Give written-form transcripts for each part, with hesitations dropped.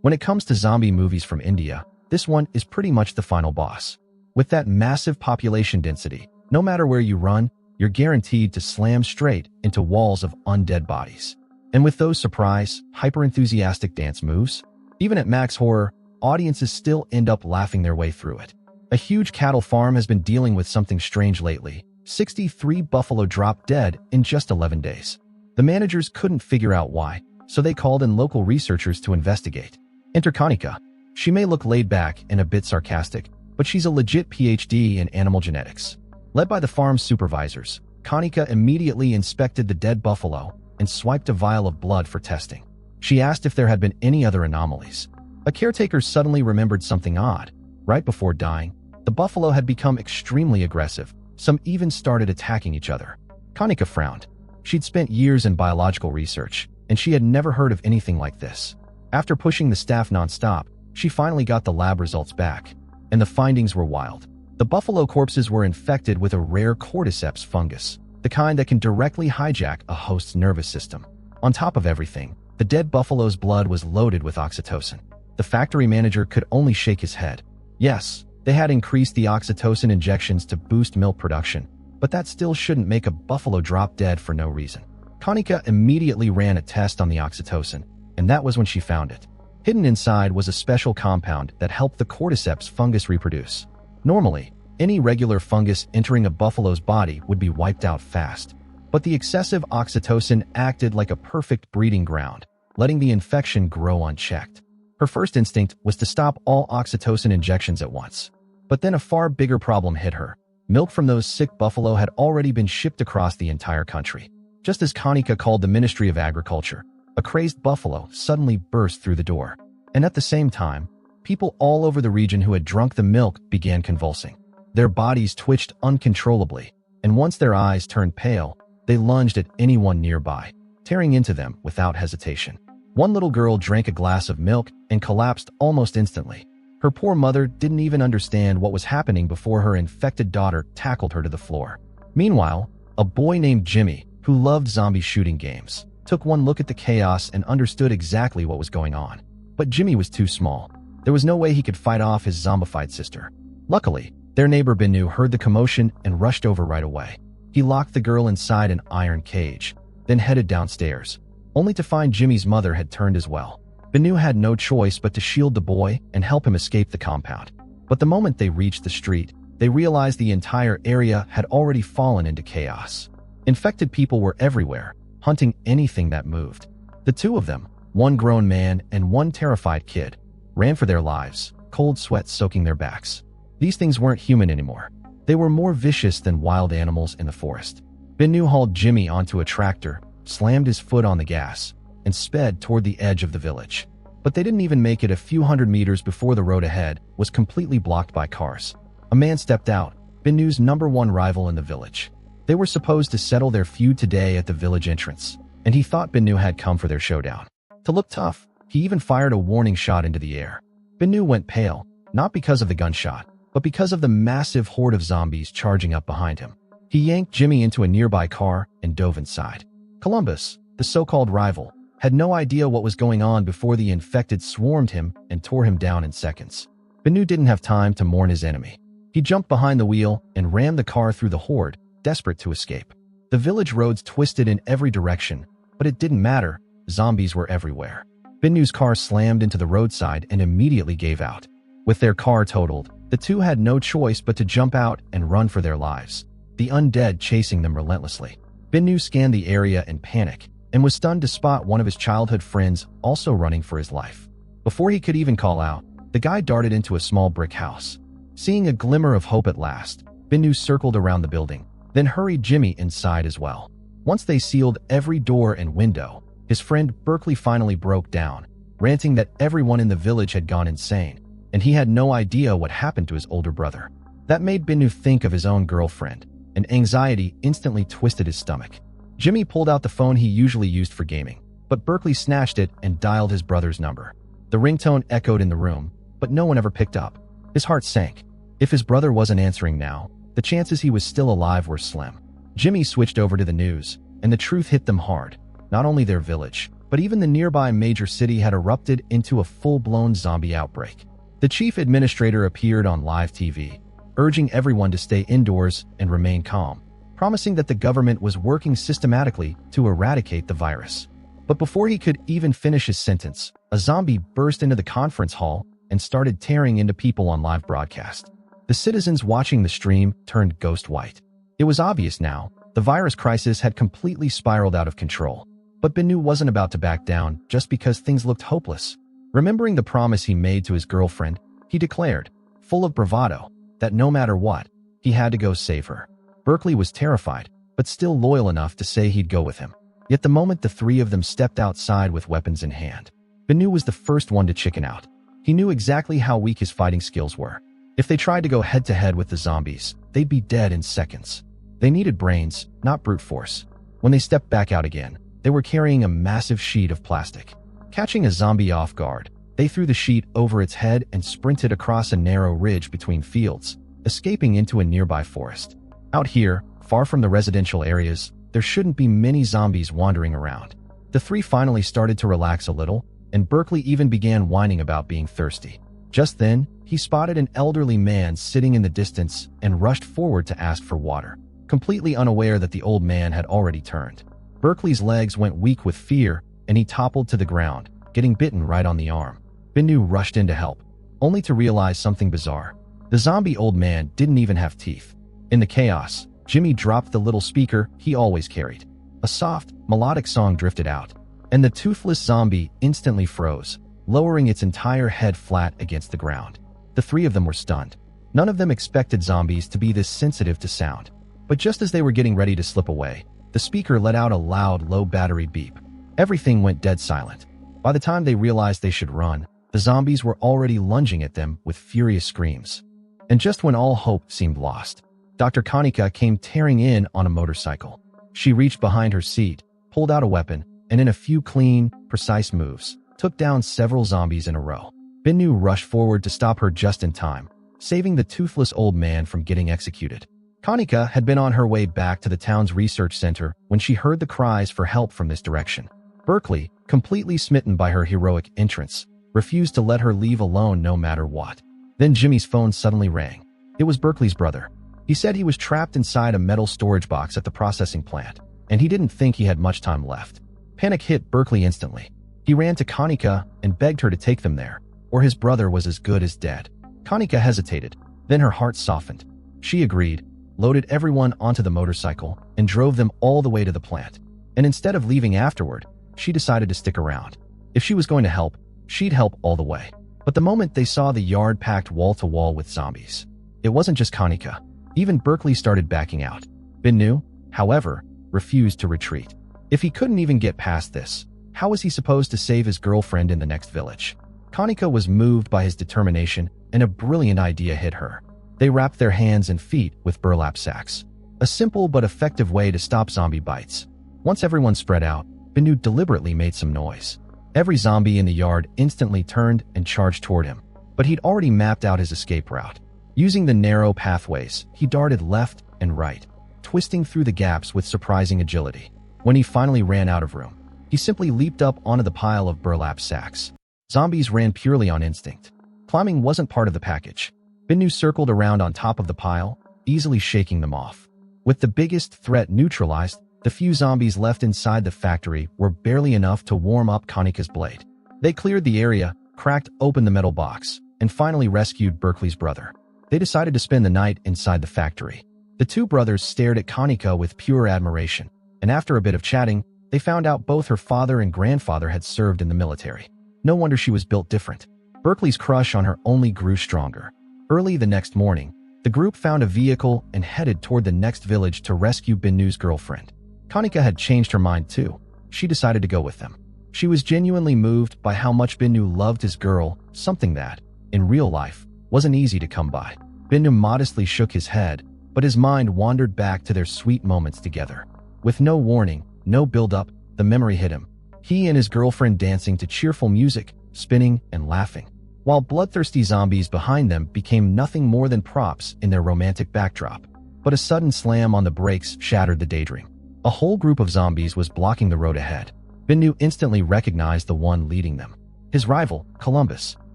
When it comes to zombie movies from India, this one is pretty much the final boss. With that massive population density, no matter where you run, you're guaranteed to slam straight into walls of undead bodies. And with those surprise, hyper-enthusiastic dance moves, even at max horror, audiences still end up laughing their way through it. A huge cattle farm has been dealing with something strange lately. 63 buffalo dropped dead in just 11 days. The managers couldn't figure out why, so they called in local researchers to investigate. Enter Kanika. She may look laid back and a bit sarcastic, but she's a legit PhD in animal genetics. Led by the farm's supervisors, Kanika immediately inspected the dead buffalo and swiped a vial of blood for testing. She asked if there had been any other anomalies. A caretaker suddenly remembered something odd. Right before dying, the buffalo had become extremely aggressive. Some even started attacking each other. Kanika frowned. She'd spent years in biological research, and she had never heard of anything like this. After pushing the staff nonstop, she finally got the lab results back, and the findings were wild. The buffalo corpses were infected with a rare cordyceps fungus, the kind that can directly hijack a host's nervous system. On top of everything, the dead buffalo's blood was loaded with oxytocin. The factory manager could only shake his head. Yes, they had increased the oxytocin injections to boost milk production, but that still shouldn't make a buffalo drop dead for no reason. Kanika immediately ran a test on the oxytocin, and that was when she found it. Hidden inside was a special compound that helped the cordyceps fungus reproduce. Normally, any regular fungus entering a buffalo's body would be wiped out fast, but the excessive oxytocin acted like a perfect breeding ground, letting the infection grow unchecked. Her first instinct was to stop all oxytocin injections at once. But then a far bigger problem hit her. Milk from those sick buffalo had already been shipped across the entire country. Just as Kanika called the Ministry of Agriculture, a crazed buffalo suddenly burst through the door. And at the same time, people all over the region who had drunk the milk began convulsing. Their bodies twitched uncontrollably, and once their eyes turned pale, they lunged at anyone nearby, tearing into them without hesitation. One little girl drank a glass of milk and collapsed almost instantly. Her poor mother didn't even understand what was happening before her infected daughter tackled her to the floor. Meanwhile, a boy named Jimmy, who loved zombie shooting games, took one look at the chaos and understood exactly what was going on. But Jimmy was too small. There was no way he could fight off his zombified sister. Luckily, their neighbor Binu heard the commotion and rushed over right away. He locked the girl inside an iron cage, then headed downstairs, only to find Jimmy's mother had turned as well. Binu had no choice but to shield the boy and help him escape the compound. But the moment they reached the street, they realized the entire area had already fallen into chaos. Infected people were everywhere, hunting anything that moved. The two of them, one grown man and one terrified kid, ran for their lives, cold sweat soaking their backs. These things weren't human anymore. They were more vicious than wild animals in the forest. Binu hauled Jimmy onto a tractor, slammed his foot on the gas, and sped toward the edge of the village. But they didn't even make it a few hundred meters before the road ahead was completely blocked by cars. A man stepped out, Binu's #1 rival in the village. They were supposed to settle their feud today at the village entrance, and he thought Binu had come for their showdown. To look tough, he even fired a warning shot into the air. Binu went pale, not because of the gunshot, but because of the massive horde of zombies charging up behind him. He yanked Jimmy into a nearby car and dove inside. Columbus, the so-called rival, had no idea what was going on before the infected swarmed him and tore him down in seconds. Binu didn't have time to mourn his enemy. He jumped behind the wheel and rammed the car through the horde, desperate to escape. The village roads twisted in every direction, but it didn't matter. Zombies were everywhere. Binu's car slammed into the roadside and immediately gave out. With their car totaled, the two had no choice but to jump out and run for their lives, the undead chasing them relentlessly. Binu scanned the area in panic and was stunned to spot one of his childhood friends also running for his life. Before he could even call out, the guy darted into a small brick house. Seeing a glimmer of hope at last, Binu circled around the building, then hurried Jimmy inside as well. Once they sealed every door and window, his friend Berkeley finally broke down, ranting that everyone in the village had gone insane, and he had no idea what happened to his older brother. That made Binu think of his own girlfriend, and anxiety instantly twisted his stomach. Jimmy pulled out the phone he usually used for gaming, but Berkeley snatched it and dialed his brother's number. The ringtone echoed in the room, but no one ever picked up. His heart sank. If his brother wasn't answering now, the chances he was still alive were slim. Jimmy switched over to the news, and the truth hit them hard. Not only their village, but even the nearby major city had erupted into a full-blown zombie outbreak. The chief administrator appeared on live TV, urging everyone to stay indoors and remain calm, promising that the government was working systematically to eradicate the virus. But before he could even finish his sentence, a zombie burst into the conference hall and started tearing into people on live broadcast. The citizens watching the stream turned ghost white. It was obvious now, the virus crisis had completely spiraled out of control. But Binu wasn't about to back down just because things looked hopeless. Remembering the promise he made to his girlfriend, he declared, full of bravado, that no matter what, he had to go save her. Berkeley was terrified, but still loyal enough to say he'd go with him. Yet the moment the three of them stepped outside with weapons in hand, Binu was the first one to chicken out. He knew exactly how weak his fighting skills were. If they tried to go head-to-head with the zombies, they'd be dead in seconds. They needed brains, not brute force. When they stepped back out again, they were carrying a massive sheet of plastic. Catching a zombie off guard, they threw the sheet over its head and sprinted across a narrow ridge between fields, escaping into a nearby forest. Out here, far from the residential areas, there shouldn't be many zombies wandering around. The three finally started to relax a little, and Berkeley even began whining about being thirsty. Just then, he spotted an elderly man sitting in the distance and rushed forward to ask for water, completely unaware that the old man had already turned. Berkeley's legs went weak with fear, and he toppled to the ground, getting bitten right on the arm. Binu rushed in to help, only to realize something bizarre. The zombie old man didn't even have teeth. In the chaos, Jimmy dropped the little speaker he always carried. A soft, melodic song drifted out, and the toothless zombie instantly froze, lowering its entire head flat against the ground. The three of them were stunned. None of them expected zombies to be this sensitive to sound. But just as they were getting ready to slip away, the speaker let out a loud, low-battery beep. Everything went dead silent. By the time they realized they should run, the zombies were already lunging at them with furious screams. And just when all hope seemed lost, Dr. Kanika came tearing in on a motorcycle. She reached behind her seat, pulled out a weapon, and in a few clean, precise moves, took down several zombies in a row. Binu rushed forward to stop her just in time, saving the toothless old man from getting executed. Kanika had been on her way back to the town's research center when she heard the cries for help from this direction. Berkeley, completely smitten by her heroic entrance, refused to let her leave alone no matter what. Then Jimmy's phone suddenly rang. It was Berkeley's brother. He said he was trapped inside a metal storage box at the processing plant, and he didn't think he had much time left. Panic hit Berkeley instantly. He ran to Kanika and begged her to take them there, or his brother was as good as dead. Kanika hesitated, then her heart softened. She agreed, loaded everyone onto the motorcycle, and drove them all the way to the plant. And instead of leaving afterward, she decided to stick around. If she was going to help, she'd help all the way. But the moment they saw the yard packed wall-to-wall with zombies, it wasn't just Kanika. Even Berkeley started backing out. Binu, however, refused to retreat. If he couldn't even get past this, how was he supposed to save his girlfriend in the next village? Kanika was moved by his determination, and a brilliant idea hit her. They wrapped their hands and feet with burlap sacks. A simple but effective way to stop zombie bites. Once everyone spread out, Binu deliberately made some noise. Every zombie in the yard instantly turned and charged toward him, but he'd already mapped out his escape route. Using the narrow pathways, he darted left and right, twisting through the gaps with surprising agility. When he finally ran out of room, he simply leaped up onto the pile of burlap sacks. Zombies ran purely on instinct. Climbing wasn't part of the package. Binu circled around on top of the pile, easily shaking them off. With the biggest threat neutralized, the few zombies left inside the factory were barely enough to warm up Kanika's blade. They cleared the area, cracked open the metal box, and finally rescued Berkeley's brother. They decided to spend the night inside the factory. The two brothers stared at Kanika with pure admiration, and after a bit of chatting, they found out both her father and grandfather had served in the military. No wonder she was built different. Berkeley's crush on her only grew stronger. Early the next morning, the group found a vehicle and headed toward the next village to rescue Binu's girlfriend. Kanika had changed her mind too. She decided to go with them. She was genuinely moved by how much Binu loved his girl, something that, in real life, wasn't easy to come by. Binu modestly shook his head, but his mind wandered back to their sweet moments together. With no warning, no build-up, the memory hit him. He and his girlfriend dancing to cheerful music, spinning and laughing, while bloodthirsty zombies behind them became nothing more than props in their romantic backdrop. But a sudden slam on the brakes shattered the daydream. A whole group of zombies was blocking the road ahead. Binu instantly recognized the one leading them. His rival, Columbus.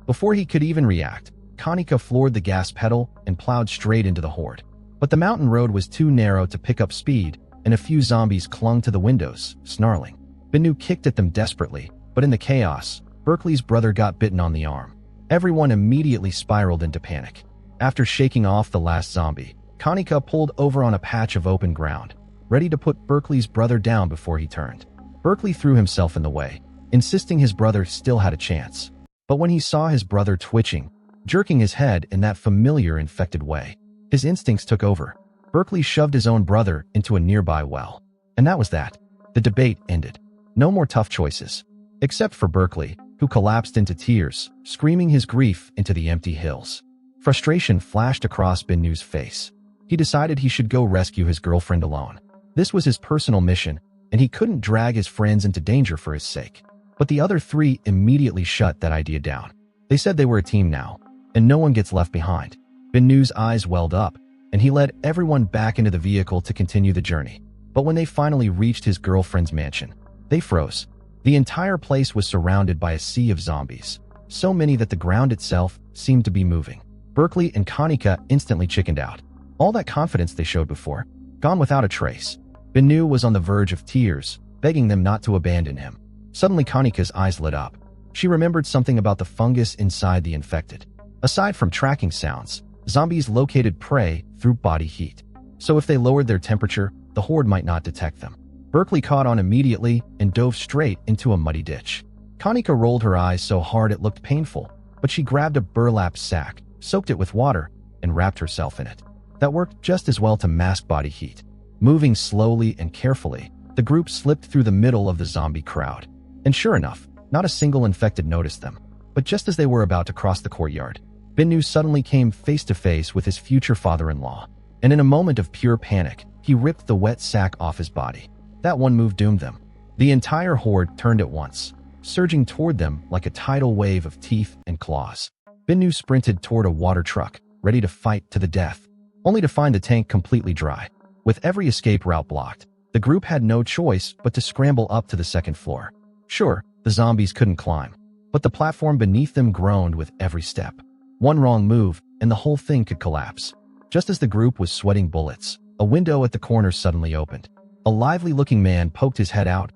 Before he could even react, Kanika floored the gas pedal and plowed straight into the horde. But the mountain road was too narrow to pick up speed, and a few zombies clung to the windows, snarling. Binu kicked at them desperately, but in the chaos, Berkeley's brother got bitten on the arm. Everyone immediately spiraled into panic. After shaking off the last zombie, Kanika pulled over on a patch of open ground, ready to put Berkeley's brother down before he turned. Berkeley threw himself in the way, insisting his brother still had a chance. But when he saw his brother twitching, jerking his head in that familiar infected way, his instincts took over. Berkeley shoved his own brother into a nearby well. And that was that. The debate ended. No more tough choices. Except for Berkeley, who collapsed into tears, screaming his grief into the empty hills. Frustration flashed across Binu's face. He decided he should go rescue his girlfriend alone. This was his personal mission, and he couldn't drag his friends into danger for his sake. But the other three immediately shut that idea down. They said they were a team now, and no one gets left behind. Binu's eyes welled up, and he led everyone back into the vehicle to continue the journey. But when they finally reached his girlfriend's mansion, they froze. The entire place was surrounded by a sea of zombies, so many that the ground itself seemed to be moving. Berkeley and Kanika instantly chickened out. All that confidence they showed before, gone without a trace. Binu was on the verge of tears, begging them not to abandon him. Suddenly Kanika's eyes lit up. She remembered something about the fungus inside the infected. Aside from tracking sounds, zombies located prey through body heat. So if they lowered their temperature, the horde might not detect them. Berkeley caught on immediately and dove straight into a muddy ditch. Kanika rolled her eyes so hard it looked painful, but she grabbed a burlap sack, soaked it with water, and wrapped herself in it. That worked just as well to mask body heat. Moving slowly and carefully, the group slipped through the middle of the zombie crowd. And sure enough, not a single infected noticed them. But just as they were about to cross the courtyard, Binu suddenly came face to face with his future father-in-law. And in a moment of pure panic, he ripped the wet sack off his body. That one move doomed them. The entire horde turned at once, surging toward them like a tidal wave of teeth and claws. Binu sprinted toward a water truck, ready to fight to the death, only to find the tank completely dry. With every escape route blocked, the group had no choice but to scramble up to the second floor. Sure, the zombies couldn't climb, but the platform beneath them groaned with every step. One wrong move, and the whole thing could collapse. Just as the group was sweating bullets, a window at the corner suddenly opened. A lively-looking man poked his head out.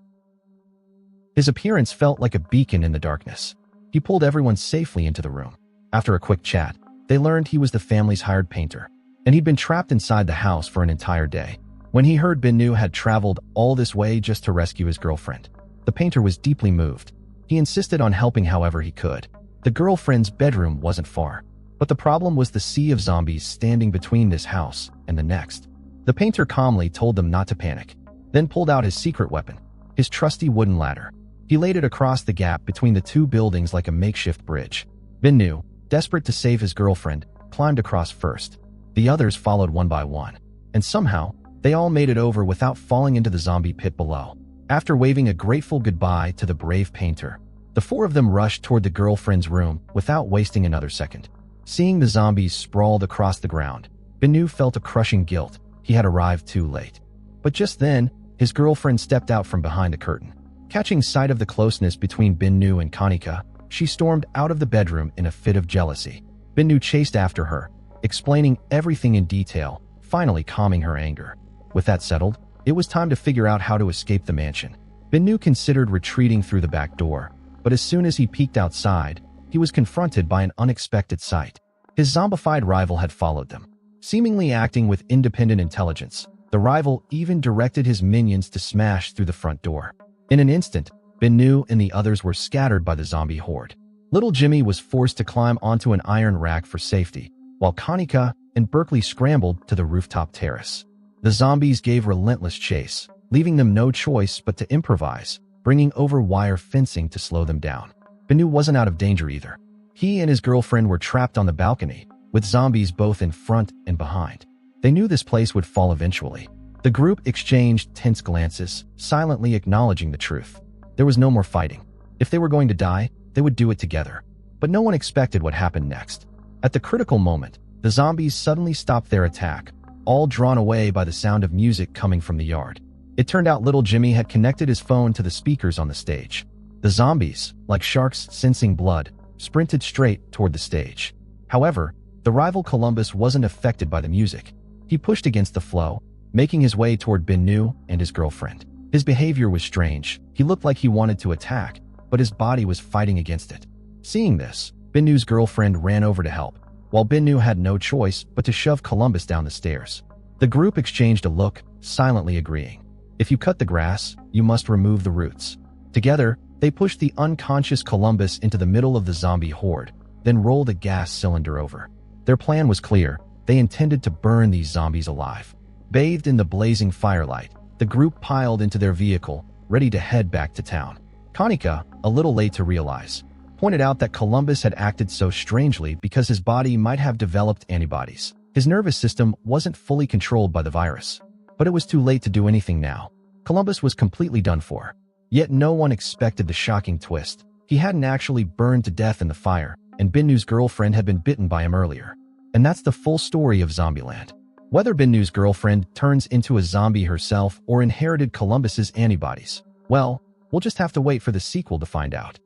His appearance felt like a beacon in the darkness. He pulled everyone safely into the room. After a quick chat, they learned he was the family's hired painter, and he'd been trapped inside the house for an entire day. When he heard Binu had traveled all this way just to rescue his girlfriend, the painter was deeply moved. He insisted on helping however he could. The girlfriend's bedroom wasn't far, but the problem was the sea of zombies standing between this house and the next. The painter calmly told them not to panic, then pulled out his secret weapon, his trusty wooden ladder. He laid it across the gap between the two buildings like a makeshift bridge. Binu, desperate to save his girlfriend, climbed across first. The others followed one by one, and somehow, they all made it over without falling into the zombie pit below. After waving a grateful goodbye to the brave painter, the four of them rushed toward the girlfriend's room without wasting another second. Seeing the zombies sprawled across the ground, Binu felt a crushing guilt. He had arrived too late. But just then, his girlfriend stepped out from behind a curtain. Catching sight of the closeness between Binu and Kanika, she stormed out of the bedroom in a fit of jealousy. Binu chased after her, explaining everything in detail, finally calming her anger. With that settled, it was time to figure out how to escape the mansion. Binu considered retreating through the back door, but as soon as he peeked outside, he was confronted by an unexpected sight. His zombified rival had followed them. Seemingly acting with independent intelligence, the rival even directed his minions to smash through the front door. In an instant, Binu and the others were scattered by the zombie horde. Little Jimmy was forced to climb onto an iron rack for safety, while Kanika and Berkeley scrambled to the rooftop terrace. The zombies gave relentless chase, leaving them no choice but to improvise, bringing over wire fencing to slow them down. Binu wasn't out of danger either. He and his girlfriend were trapped on the balcony, with zombies both in front and behind. They knew this place would fall eventually. The group exchanged tense glances, silently acknowledging the truth. There was no more fighting. If they were going to die, they would do it together. But no one expected what happened next. At the critical moment, the zombies suddenly stopped their attack, all drawn away by the sound of music coming from the yard. It turned out little Jimmy had connected his phone to the speakers on the stage. The zombies, like sharks sensing blood, sprinted straight toward the stage. However, the rival Columbus wasn't affected by the music. He pushed against the flow, making his way toward Bennu and his girlfriend. His behavior was strange. He looked like he wanted to attack, but his body was fighting against it. Seeing this, Bennu's girlfriend ran over to help, while Bennu had no choice but to shove Columbus down the stairs. The group exchanged a look, silently agreeing. If you cut the grass, you must remove the roots. Together, they pushed the unconscious Columbus into the middle of the zombie horde, then rolled a gas cylinder over. Their plan was clear. They intended to burn these zombies alive. Bathed in the blazing firelight, the group piled into their vehicle, ready to head back to town. Kanika, a little late to realize, pointed out that Columbus had acted so strangely because his body might have developed antibodies. His nervous system wasn't fully controlled by the virus. But it was too late to do anything now. Columbus was completely done for. Yet no one expected the shocking twist. He hadn't actually burned to death in the fire, and Bennu's girlfriend had been bitten by him earlier. And that's the full story of Zombieland. Whether Bennu's girlfriend turns into a zombie herself or inherited Columbus's antibodies, well, we'll just have to wait for the sequel to find out.